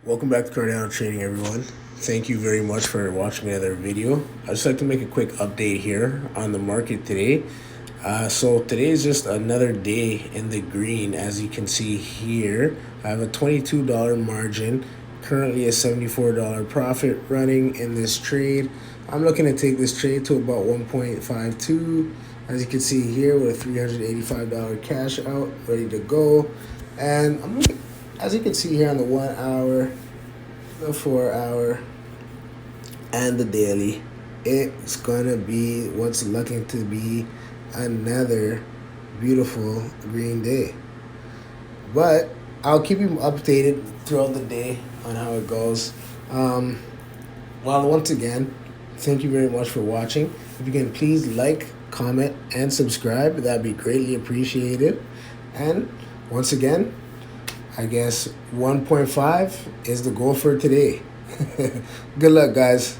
Welcome back to Cardano Trading, everyone. Thank you very much for watching another video. I'd just like to make a quick update here on the market today. So today is just another day in the green. As you can see here, I have a $22 margin, currently a $74 profit running in this trade. I'm looking to take this trade to about 1.52. As you can see here, with a $385 cash out, ready to go. And I'm looking, as you can see here on the 1 hour, the 4 hour, and the daily, it's gonna be what's looking to be another beautiful green day. But I'll keep you updated throughout the day on how it goes. Well, once again, thank you very much for watching. If you can please like, comment, and subscribe, that'd be greatly appreciated. And once again, I guess 1.5 is the goal for today. Good luck, guys.